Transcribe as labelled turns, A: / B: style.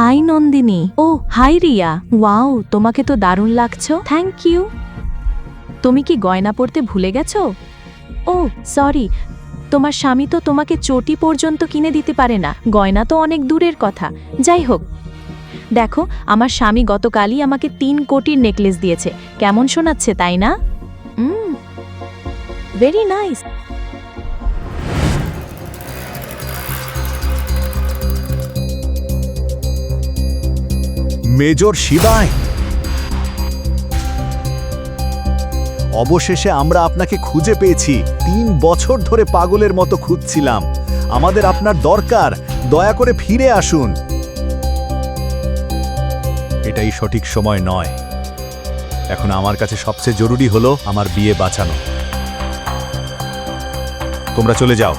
A: High Nandini. ও high Riya, wow তোমাকে তো দারুণ লাগছো। Thank you. তুমি কি গয়না পরতে ভুলে গেছো? ও সরি, তোমার স্বামী তো তোমাকে চটি পর্যন্ত কিনে দিতে পারে না, গয়না তো অনেক দূরের কথা। যাই হোক, দেখো আমার স্বামী গতকালই আমাকে 3 কোটির নেকলেস দিয়েছে। কেমন শোনাচ্ছে তাই না? Very nice.
B: মেজর শিবাই, অবশেষে আমরা আপনাকে খুঁজে পেয়েছি। 3 বছর ধরে পাগলের মতো খুঁজছিলাম। আমাদের আপনার দরকার, দয়া করে ফিরে আসুন। এটাই সঠিক সময় নয়। এখন আমার কাছে সবচেয়ে জরুরি হলো আমার বিয়ে বাঁচানো। তোমরা চলে যাও।